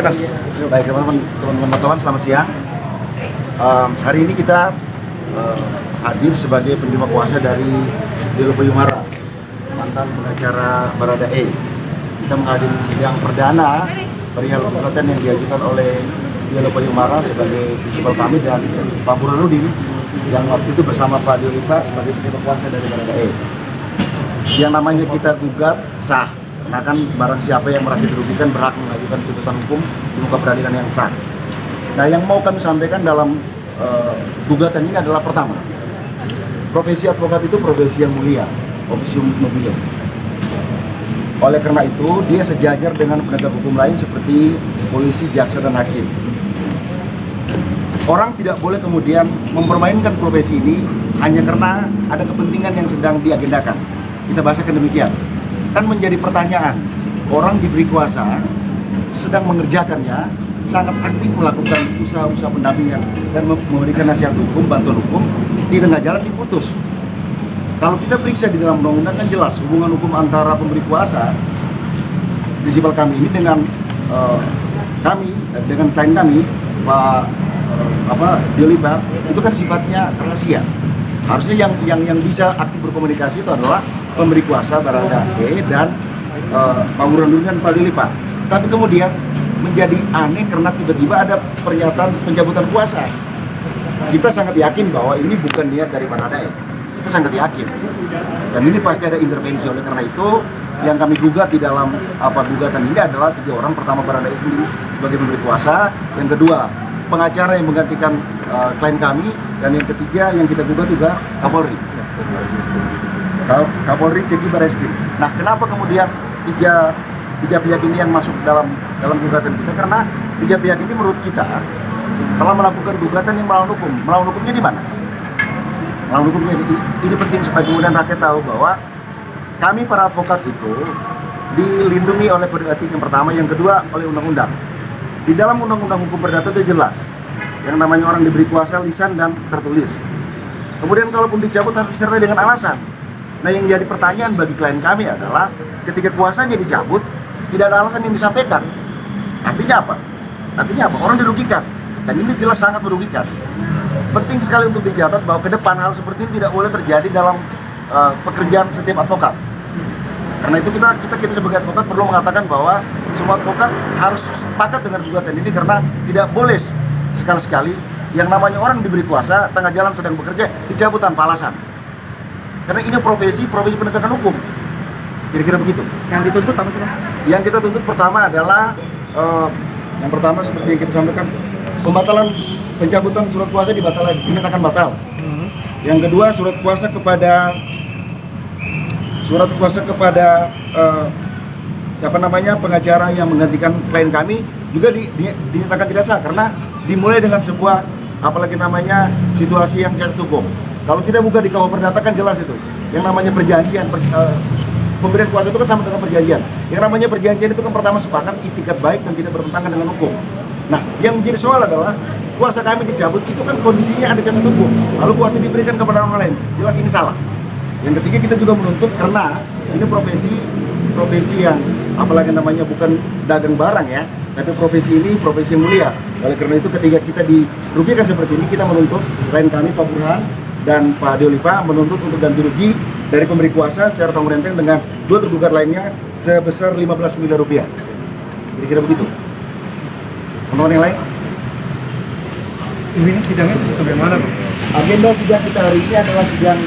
Bang. Baik teman-teman wartawan, selamat siang. Hari ini kita hadir sebagai penerima kuasa dari Delo Payumara, mantan pengacara Baradae. Kita menghadiri sidang perdana perihal gugatan yang diajukan oleh Delo Payumara sebagai prinsipal kami dan Pak Burhanuddin yang waktu itu bersama Pak Diolipa sebagai penerima kuasa dari Baradae. Yang namanya kita gugat sah, karena kan barang siapa yang merasa dirugikan berhak mengajukan tuntutan hukum di muka peradilan yang sah. Nah, yang mau kami sampaikan dalam gugatan ini adalah pertama, profesi advokat itu profesi yang mulia, profesi mulia. Oleh karena itu, dia sejajar dengan penegak hukum lain seperti polisi, jaksa, dan hakim. Orang tidak boleh kemudian mempermainkan profesi ini hanya karena ada kepentingan yang sedang diagendakan. Kita bahasakan demikian. Kan menjadi pertanyaan, orang diberi kuasa, sedang mengerjakannya, sangat aktif melakukan usaha-usaha pendampingan dan memberikan nasihat hukum, bantuan hukum, di tengah jalan diputus. Kalau kita periksa di dalam undang-undang kan jelas hubungan hukum antara pemberi kuasa, prinsipal kami ini dengan dengan klien kami, Pak Diolipa, itu kan sifatnya rahasia. Harusnya yang bisa aktif berkomunikasi itu adalah pemberi kuasa Baradae dan Pak Burhanuddin dan Pak Diolipa. Tapi kemudian menjadi aneh karena tiba-tiba ada pernyataan pencabutan kuasa. Kita sangat yakin bahwa ini bukan niat dari Baradae. Kita sangat yakin. Dan ini pasti ada intervensi. Oleh karena itu yang kami gugat di dalam gugatan ini adalah 3 orang. Pertama, Baradae sendiri sebagai pemberi kuasa. Yang kedua, pengacara yang menggantikan klien kami. Dan yang ketiga yang kita gugat juga Kapolri. Kapolri Ceki Bareskrim. Nah, kenapa kemudian tiga pihak ini yang masuk dalam gugatan kita? Karena 3 pihak ini menurut kita telah melakukan gugatan yang melawan hukum. Melawan hukumnya di mana? Melawan hukumnya ini penting supaya kemudian rakyat tahu bahwa kami para advokat itu dilindungi oleh kode etik yang pertama, yang kedua oleh undang-undang. Di dalam undang-undang hukum perdata itu jelas yang namanya orang diberi kuasa lisan dan tertulis. Kemudian kalaupun dicabut harus disertai dengan alasan. Nah, yang jadi pertanyaan bagi klien kami adalah ketika kuasanya dicabut, tidak ada alasan yang disampaikan. Artinya apa? Orang dirugikan. Dan ini jelas sangat merugikan. Penting sekali untuk dicatat bahwa ke depan hal seperti ini tidak boleh terjadi dalam pekerjaan setiap advokat. Karena itu kita sebagai advokat perlu mengatakan bahwa semua advokat harus sepakat dengan gugatan ini, karena tidak boleh sekali-sekali yang namanya orang diberi kuasa, tengah jalan sedang bekerja, dicabut tanpa alasan. Karena ini profesi penegakan hukum. Kira-kira begitu. Yang dituntut apa sih, Bang? Yang kita tuntut pertama adalah yang pertama seperti yang kita sampaikan, pembatalan pencabutan surat kuasa dinyatakan batal. Yang kedua, surat kuasa kepada pengacara yang menggantikan klien kami juga dinyatakan tidak sah karena dimulai dengan sebuah situasi yang cacat hukum. Kalau kita buka di KUH Perdata kan jelas itu. Yang namanya perjanjian, pemberian kuasa itu kan sama dengan perjanjian. Yang namanya perjanjian itu kan pertama sepakat, itikat baik dan tidak bertentangan dengan hukum. Nah, yang menjadi soal adalah kuasa kami dicabut itu kan kondisinya ada cacat hukum. Lalu kuasa diberikan kepada orang lain. Jelas ini salah. Yang ketiga, kita juga menuntut karena ini profesi yang bukan dagang barang ya, tapi profesi ini profesi yang mulia. Oleh karena itu ketika kita dirugikan seperti ini, kita menuntut klien kami Pak Burhan dan Pak Diolipa menuntut untuk ganti rugi dari pemberi kuasa secara tanggung renteng dengan 2 tergugat lainnya sebesar 15 miliar rupiah. Kira-kira begitu. Teman-teman yang lain? Ini sidangnya bagaimana, Bang? Agenda sidang kita hari ini adalah sidang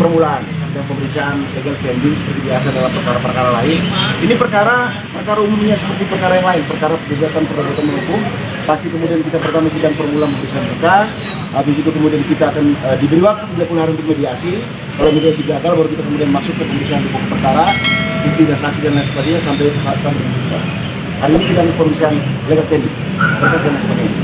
permulaan dan pemeriksaan legal standing seperti biasa dalam perkara-perkara lain. Ini perkara umumnya seperti perkara yang lain, perkara gugatan hukum. Pasti kemudian kita pertama sidang permulaan pemeriksaan berkas, habis itu kemudian kita akan diberi waktu 30 hari untuk mediasi. Kalau mediasi gagal, baru kita kemudian masuk ke pemeriksaan hukum perkara, bukti dan saksi dan lain sebagainya sampai saat hari ini sidang pemeriksaan legal standing, berkas dan sebagainya.